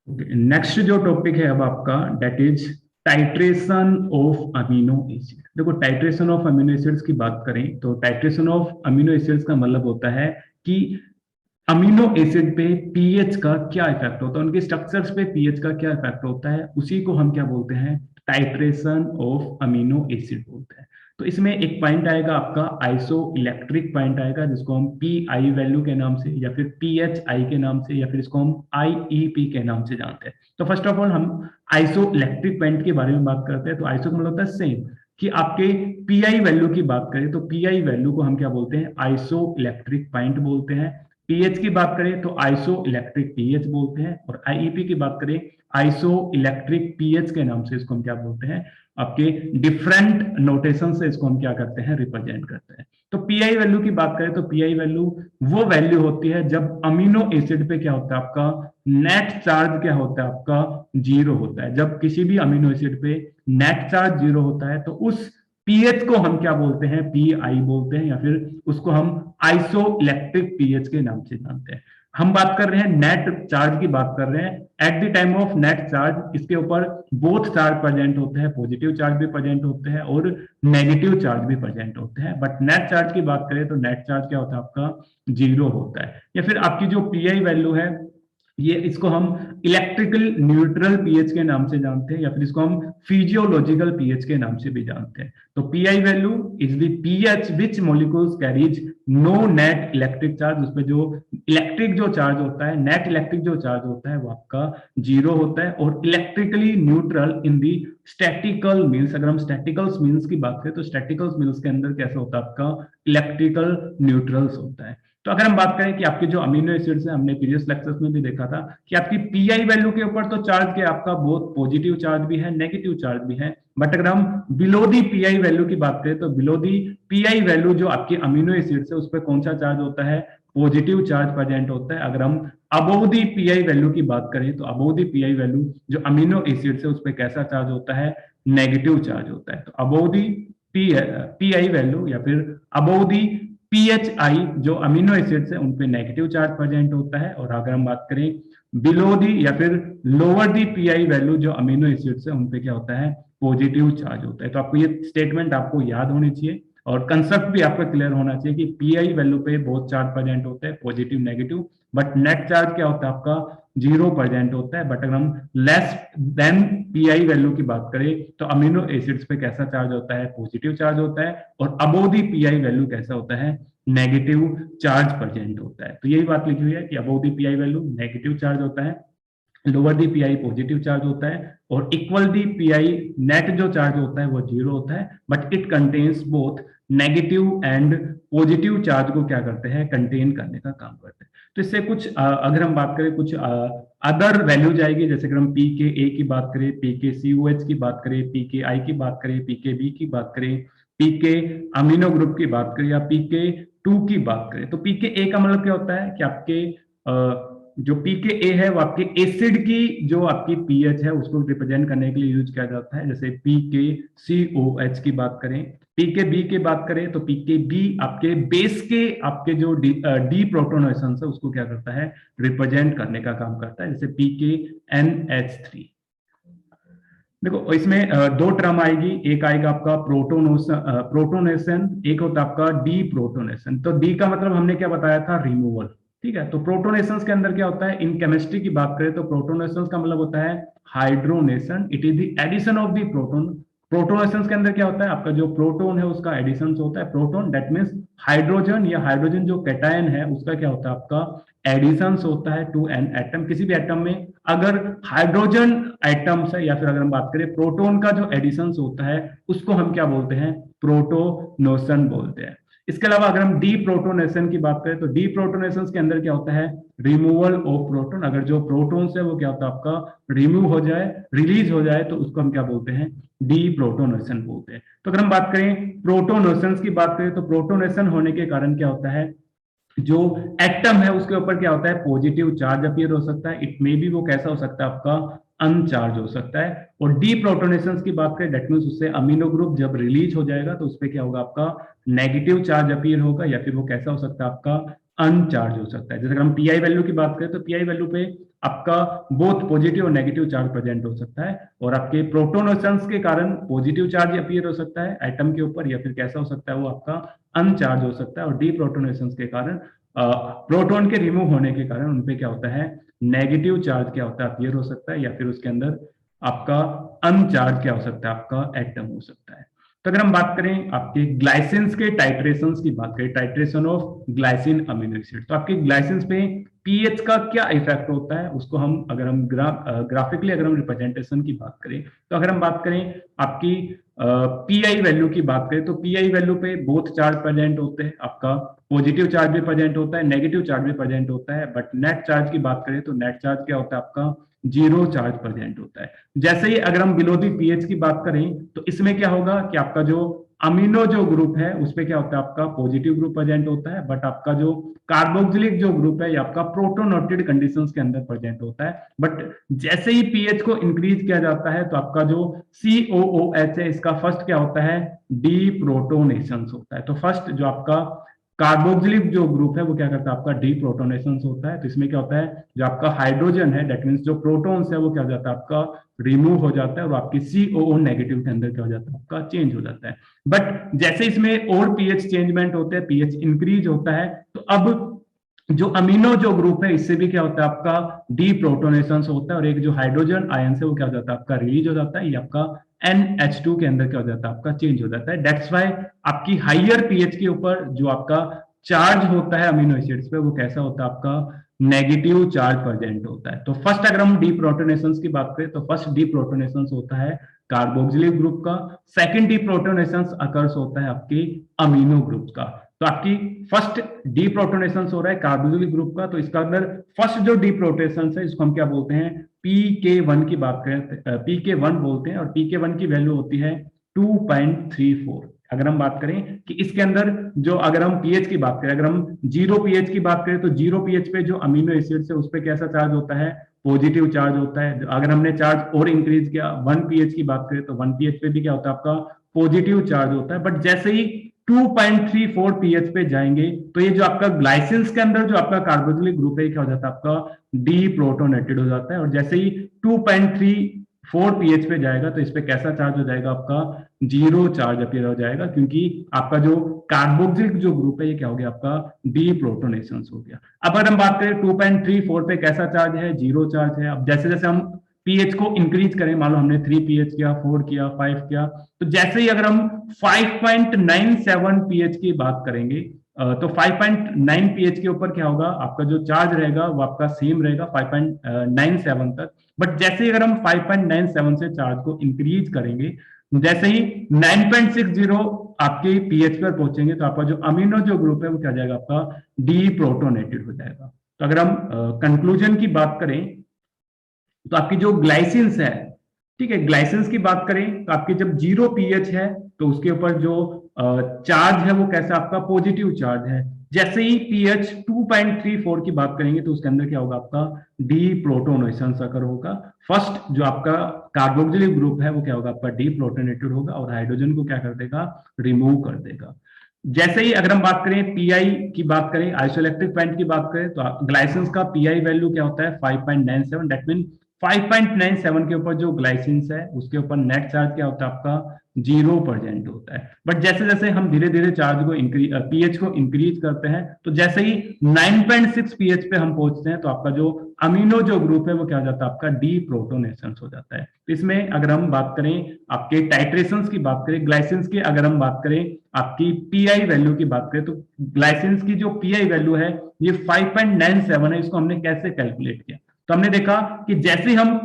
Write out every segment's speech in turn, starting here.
Next जो topic है अब आपका date is titration of amino acid. देखो, टाइट्रेशन ऑफ अमीनो एसिड्स की बात करें तो टाइट्रेशन ऑफ अमीनो एसिड्स का मतलब होता है कि अमीनो एसिड पे पीएच का क्या इफेक्ट होता है, उनके स्ट्रक्चर्स पे पीएच का क्या इफेक्ट होता है, उसी को हम क्या बोलते हैं, टाइट्रेशन ऑफ अमीनो एसिड बोलते हैं। तो इसमें एक पॉइंट आएगा आपका आइसो इलेक्ट्रिक पॉइंट आएगा, जिसको हम पी आई वैल्यू के नाम से या फिर पी एच आई के नाम से या फिर इसको हम आई ई पी के नाम से जानते हैं। तो फर्स्ट ऑफ ऑल हम आइसो इलेक्ट्रिक पॉइंट के बारे में बात करते हैं। तो आइसो का मतलब होता है सेम, कि आपके पी आई वैल्यू की बात करें तो पी आई वैल्यू को हम क्या बोलते हैं, आइसो इलेक्ट्रिक पॉइंट बोलते हैं। पीएच की बात करें तो आइसो इलेक्ट्रिक पीएच बोलते हैं, और आईईपी की बात करें आइसो इलेक्ट्रिक पीएच के नाम से इसको हम क्या बोलते हैं, आपके डिफरेंट नोटेशन से इसको हम क्या करते हैं, रिप्रेजेंट करते हैं। तो पीआई वैल्यू की बात करें तो पीआई वैल्यू वो वैल्यू होती है जब अमीनो एसिड पे क्या होता है आपका नेट चार्ज क्या होता है आपका जीरो होता है। जब किसी भी अमीनो एसिड पे नेट चार्ज जीरो होता है तो उस पीएच को हम क्या बोलते हैं, पी आई बोलते हैं, या फिर उसको हम आइसो इलेक्ट्रिक पीएच के नाम से जानते हैं। हम बात कर रहे हैं नेट चार्ज की बात कर रहे हैं। At the time of net charge इसके ऊपर बोथ चार्ज प्रेजेंट होते हैं, पॉजिटिव चार्ज भी प्रेजेंट होते हैं और नेगेटिव चार्ज भी प्रेजेंट होते हैं। बट नेट चार्ज की बात करें तो नेट चार्ज क्या होता है आपका, जीरो होता है। या फिर आपकी जो पीआई वैल्यू है, ये इसको हम इलेक्ट्रिकल न्यूट्रल पीएच के नाम से जानते हैं, या फिर इसको हम फिजियोलॉजिकल पीएच के नाम से भी जानते हैं। तो pI value is the pH which molecules carries no net electric charge. उसपे जो इलेक्ट्रिक जो चार्ज होता है, नेट इलेक्ट्रिक जो चार्ज होता है वो आपका जीरो होता है। और electrically neutral in the statistical means, अगर हम स्टैटिकल्स मीन्स की बात करें तो स्टैटिकल्स मीन्स के अंदर कैसा होता है आपका इलेक्ट्रिकल न्यूट्रल्स होता है। तो अगर हम बात करें कि आपके जो अमीनो एसिड्स हैं, हमने प्रीवियस लेक्चर्स में भी देखा था कि आपकी पीआई वैल्यू के ऊपर तो चार्ज के आपका बहुत पॉजिटिव चार्ज भी है, नेगेटिव चार्ज भी है। बट अगर हम बिलो दी पीआई वैल्यू की बात करें तो बिलो दी पीआई वैल्यू जो आपके अमीनो एसिड्स है उस पर कौन सा चार्ज होता है, पॉजिटिव चार्ज प्रेजेंट होता है। अगर हम अबोव दी पीआई वैल्यू की बात करें तो अबोव दी पीआई वैल्यू जो अमीनो एसिड्स है उस पर कैसा चार्ज होता है, नेगेटिव चार्ज होता है। तो अबोव दी पीआई वैल्यू या फिर अबोव दी पीएचआई जो अमीनो एसिड्स है उन पे नेगेटिव चार्ज प्रेजेंट होता है। और अगर हम बात करें बिलो दी या फिर लोअर दी पीआई वैल्यू जो अमीनो एसिड्स है उन पे क्या होता है, पॉजिटिव चार्ज होता है। तो आपको ये स्टेटमेंट आपको याद होनी चाहिए और कंसेप्ट भी आपका क्लियर होना चाहिए कि पीआई वैल्यू पे बहुत चार्ज प्रेजेंट होता है, positive negative, but net charge क्या होता है आपका जीरो प्रेजेंट होता है। बट अगर हम लेस देन पीआई वैल्यू की बात करें तो अमीनो एसिड्स पे कैसा चार्ज होता है, पॉजिटिव चार्ज होता है। और अबोव दी पीआई वैल्यू कैसा होता है, नेगेटिव चार्ज प्रेजेंट होता है। तो यही बात लिखी हुई है कि अबोव दी पीआई वैल्यू नेगेटिव चार्ज होता है, लोअर दी पीआई पॉजिटिव चार्ज होता है, और इक्वल दी पीआई नेट जो चार्ज होता है वो जीरो होता है। But it contains both negative and positive charge को क्या करते हैं, कंटेन करने का काम करते हैं। तो इससे कुछ अगर हम बात करें कुछ अदर वैल्यू जाएगी, जैसे अगर हम पी के ए की बात करें, पी के सी ओ एच की बात करें, पी के आई की बात करें, पी के बी की बात करें, पी के अमीनो ग्रुप की बात करें या पी के टू की बात करें। तो पी के ए का मतलब क्या होता है कि आपके जो पीके ए है वो आपके एसिड की जो आपकी पीएच है उसको रिप्रेजेंट करने के लिए यूज किया जाता है। जैसे पीके सी ओ एच की बात करें, पीके बी की बात करें तो पीके बी आपके बेस के आपके जो डी प्रोटोनेशन है उसको क्या करता है, रिप्रेजेंट करने का काम करता है। जैसे पीके एन एच थ्री। देखो इसमें दो टर्म आएगी, एक आएगा आपका प्रोटोनेशन, एक होता है आपका डी प्रोटोनेशन। तो डी का मतलब हमने क्या बताया था, रिमूवल। ठीक है, तो प्रोटोनेशन के अंदर क्या होता है, इन केमिस्ट्री की बात करें तो प्रोटोनेशन का मतलब होता है हाइड्रोनेशन, it is the addition of the proton. Protonation के अंदर क्या होता है, आपका जो प्रोटोन है उसका एडिशन होता है, प्रोटोन दैट मीन्स हाइड्रोजन, या हाइड्रोजन जो कैटायन है उसका क्या होता है आपका एडिशन होता है टू एन एटम। किसी भी एटम में अगर हाइड्रोजन एटम्स है या फिर अगर हम बात करें प्रोटॉन का जो एडिशन होता है उसको हम क्या बोलते हैं, प्रोटोनोशन बोलते हैं। इसके अलावा अगर हम डी प्रोटोनेशन की बात करें तो डी प्रोटोनेशन के अंदर क्या होता है, रिमूवल ऑफ प्रोटॉन। अगर जो प्रोटॉन्स है वो क्या होता है आपका रिमूव हो जाए, रिलीज हो जाए, तो उसको हम क्या बोलते हैं, डी प्रोटोनेशन बोलते हैं। तो अगर हम बात करें प्रोटोनेशन की बात करें तो प्रोटोनेशन होने के कारण क्या होता है, जो एटम है उसके ऊपर क्या होता है, पॉजिटिव चार्ज अपीयर हो सकता है। इट मे बी वो कैसा हो सकता है आपका अनचार्ज हो सकता है। और डी प्रोटोनेशन की बात करें दैट मीन्स उससे अमीनो ग्रुप जब रिलीज हो जाएगा तो उस पर क्या होगा आपका नेगेटिव चार्ज अपीयर होगा, या फिर वो कैसा हो सकता है आपका अनचार्ज हो सकता है। जैसे अगर हम पीआई वैल्यू की बात करें तो पीआई वैल्यू पे आपका बोथ पॉजिटिव और नेगेटिव चार्ज प्रेजेंट हो सकता है, और आपके प्रोटोनेशंस के कारण पॉजिटिव चार्ज अपीयर हो सकता है एटम के ऊपर, या फिर कैसा हो सकता है वो आपका अनचार्ज हो सकता है, और डी प्रोटोनेशंस के कारण प्रोटॉन के रिमूव होने के कारण उनपे क्या होता है, नेगेटिव चार्ज क्या होता है, अपीयर हो सकता है, या फिर उसके अंदर आपका अनचार्ज क्या हो सकता है, आपका एटम हो सकता है। तो अगर हम बात करें आपके ग्लाइसिन्स के टाइट्रेशन की बात करें, titration of glycine amino acid, तो आपके ग्लाइसिन्स पे पीएच का क्या इफेक्ट होता है उसको हम अगर हम ग्राफिकली अगर हम रिप्रेजेंटेशन की बात करें, तो अगर हम बात करें आपकी पीआई वैल्यू की बात करें तो पीआई वैल्यू पे बोथ चार्ज प्रेजेंट होते हैं, आपका पॉजिटिव चार्ज भी प्रेजेंट होता है, नेगेटिव चार्ज भी प्रेजेंट होता है, बट नेट चार्ज की बात करें तो नेट चार्ज क्या होता है, आपका जीरो चार्ज प्रेजेंट होता है। जैसे ही अगर हम बिलो दी पीएच की बात करें तो इसमें क्या होगा कि आपका जो अमीनो जो ग्रुप है उसपे क्या होता है, आपका पॉजिटिव ग्रुप प्रेजेंट होता है, बट आपका जो कार्बोक्सिलिक जो ग्रुप है ये आपका प्रोटोनोटेड कंडीशंस के अंदर प्रेजेंट होता है। बट जैसे ही पीएच को इंक्रीज किया जाता है तो आपका जो COOH है इसका फर्स्ट क्या होता है, डी प्रोटोनेशन होता है। तो फर्स्ट जो आपका कार्बोक्सिलिक जो ग्रुप है वो क्या करता है, आपका डी प्रोटोनेशन होता है। तो इसमें क्या होता है, जो आपका हाइड्रोजन है दैट मीन्स जो प्रोटॉन्स है वो क्या हो जाता है, आपका रिमूव हो जाता है, और आपकी COO नेगेटिव के अंदर क्या हो जाता है, आपका चेंज हो जाता है। बट जैसे इसमें और पीएच चेंजमेंट होते हैं, पीएच इंक्रीज होता है, तो अब जो अमीनो जो ग्रुप है इससे भी क्या होता है, आपका डी प्रोटोनेशन होता है, और एक जो हाइड्रोजन आयन से वो क्या हो जाता है, आपका रिलीज हो जाता है, ये आपका NH2 के अंदर क्या हो जाता है, आपका चेंज हो जाता है। दैट्स वाई आपकी हाइयर पीएच के ऊपर जो आपका चार्ज होता है अमीनो एसिड्स पे वो कैसा होता है, आपका नेगेटिव चार्ज प्रेजेंट होता है। तो फर्स्ट अगर हम डी प्रोटोनेशन की बात करें तो फर्स्ट डी प्रोटोनेशन होता है कार्बोक्सिलिक ग्रुप का, सेकंड डी प्रोटोनेशन अकर्स होता है आपके अमीनो ग्रुप का। तो आपकी फर्स्ट डी प्रोटोनेशन हो रहा है कार्बोक्सिलिक ग्रुप का, तो इसका अंदर फर्स्ट जो डी प्रोटोनेशन है इसको हम क्या बोलते हैं, PK1 की बात करें, PK1 बोलते हैं, और PK1 की वैल्यू होती है 2.34। अगर हम बात करें कि इसके अंदर जो अगर हम पीएच की बात करें, अगर हम जीरो पीएच की बात करें तो जीरो पीएच पे जो अमीनो एसिड्स है उस पर कैसा चार्ज होता है, पॉजिटिव चार्ज होता है। अगर हमने चार्ज और इंक्रीज किया 1 पीएच की बात करें तो 1 पीएच पे भी क्या होता है, आपका पॉजिटिव चार्ज होता है। बट जैसे ही 2.34 पीएच पे जाएंगे तो ये जो आपका ग्लाइसिन्स के अंदर जो आपका कार्बोक्सिलिक ग्रुप है क्या हो जाता है, आपका डी प्रोटोनेटेड हो जाता है, और जैसे ही 2.34 पीएच पे जाएगा तो इस पे कैसा चार्ज हो जाएगा, आपका जीरो चार्ज अपीयर हो जाएगा, क्योंकि आपका जो कार्बोक्सिलिक जो ग्रुप है ये क्या हो गया, आपका डी प्रोटोनेशन हो गया। अब अगर हम बात करें 2.34 पे कैसा चार्ज है, जीरो चार्ज है। अब जैसे जैसे हम पीएच को इंक्रीज करें, मान लो हमने 3 पीएच किया, 4 किया, 5 किया, तो जैसे ही अगर हम 5.97 पीएच की बात करेंगे तो 5.9 पीएच के ऊपर क्या होगा, आपका जो चार्ज रहेगा वो आपका सेम रहेगा 5.97 तक। बट जैसे ही अगर हम 5.97 से चार्ज को इंक्रीज करेंगे, जैसे ही 9.60 आपके पीएच पर पहुंचेंगे तो आपका जो अमीनो जो ग्रुप है वो क्या जाएगा, आपका डी प्रोटोनेटेड हो जाएगा। तो अगर हम कंक्लूजन की बात करें तो आपकी जो ग्लाइसिन्स है, ठीक है, ग्लाइसिन्स की बात करें तो आपकी जब जीरो पीएच है तो उसके ऊपर जो चार्ज है वो कैसा, आपका पॉजिटिव चार्ज है। जैसे ही पीएच 2.34 की बात करेंगे तो उसके अंदर क्या होगा, आपका डी प्रोटोनेशन अकर होगा। फर्स्ट जो आपका कार्बोक्सिलिक ग्रुप है वो क्या होगा, आपका डी प्रोटोनेटेड होगा, और हाइड्रोजन को क्या कर देगा, रिमूव कर देगा। जैसे ही अगर हम बात करें पीआई की बात करें, आइसोइलेक्ट्रिक पॉइंट की बात करें तो ग्लाइसिन्स का पीआई वैल्यू क्या होता है, 5.97। दैट मीन 5.97 के ऊपर जो ग्लाइसिन्स है उसके ऊपर नेट चार्ज क्या होता है, आपका जीरो प्रेजेंट होता है। बट जैसे जैसे हम धीरे धीरे चार्ज को पीएच को इंक्रीज करते हैं तो जैसे ही 9.6 पीएच पे हम पहुंचते हैं तो आपका जो अमीनो जो ग्रुप है वो क्या हो जाता है, आपका डी प्रोटोनेशन हो जाता है। तो इसमें अगर हम बात करें आपके टाइट्रेशन की बात करें, ग्लाइसिन्स की अगर हम बात करें आपकी पीआई वैल्यू की बात करें, तो ग्लाइसिन्स की जो पीआई वैल्यू है ये 5.97 है। इसको हमने कैसे कैलकुलेट किया, तो हमने देखा कि जैसे हम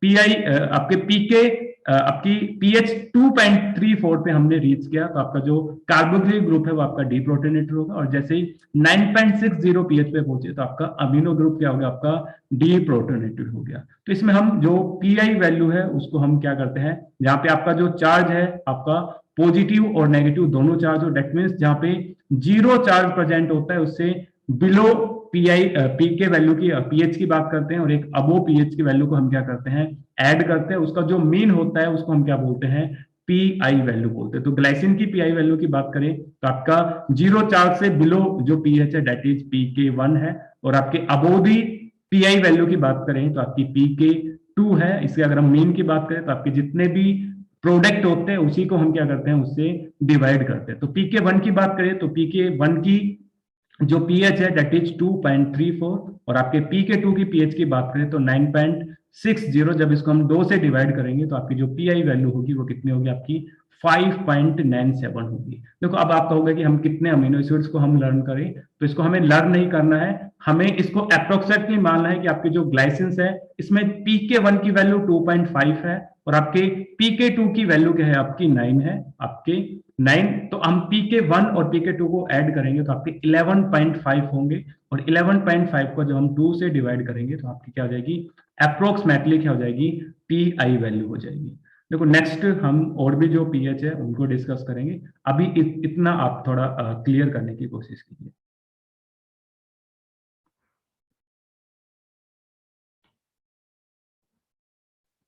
पीआई आपके पीके आपकी पीएच 2.34 पे हमने रीच किया तो आपका जो कार्बोक्सिलिक ग्रुप है वो आपका डी प्रोटोनेटेड होगा, और जैसे ही 9.60 पीएच पे पहुंचे तो आपका अमीनो ग्रुप क्या होगा, आपका डी प्रोटोनेटेड हो गया। तो इसमें हम जो पीआई वैल्यू है उसको हम क्या करते हैं, जहां पे आपका जो चार्ज है आपका पॉजिटिव और नेगेटिव दोनों चार्ज हो, डेट मीन्स जहां पे जीरो चार्ज प्रेजेंट होता है उससे बिलो पी के वैल्यू की पीएच की बात करते हैं, और एक अबो पीएच की वैल्यू को हम क्या करते हैं, ऐड करते हैं। उसका जो मीन होता है उसको हम क्या बोलते हैं, पी आई वैल्यू बोलते हैं। तो ग्लाइसिन की पी आई वैल्यू की बात करें तो आपका 0.4 से बिलो जो पीएच है दैट इज PK1 है, और आपके above the P I value की बात करें तो आपकी PK2 है। इसके अगर हम मीन की बात करें तो आपके जितने भी प्रोडक्ट होते हैं उसी को हम क्या करते हैं, उससे डिवाइड करते हैं। तो PK1 की बात करें तो PK1 की जो पीएच है दैट इज 2.34, और आपके PK2 की पीएच की बात करें तो 9.60। जब इसको हम 2 से डिवाइड करेंगे तो आपकी जो पीआई वैल्यू होगी वो कितनी होगी, आपकी 5.97 होगी। देखो अब आप कहोगे कि हम कितने अमीनो एसिड्स को हम लर्न करें, तो इसको हमें लर्न नहीं करना है, हमें इसको अप्रोक्सीमेटली मानना है कि आपके जो ग्लाइसिन्स है इसमें PK1 की वैल्यू 2.5 है और आपके PK2 की वैल्यू क्या है, आपकी 9 है, आपके 9। तो हम PK1 और PK2 को ऐड करेंगे तो आपके 11.5 होंगे, और 11.5 को जब हम 2 से डिवाइड करेंगे तो आपकी क्या हो जाएगी, अप्रोक्सीमेटली क्या हो जाएगी, पी आई वैल्यू हो जाएगी। देखो नेक्स्ट हम और भी जो पीएच है उनको डिस्कस करेंगे, अभी इतना आप थोड़ा क्लियर करने की कोशिश कीजिए।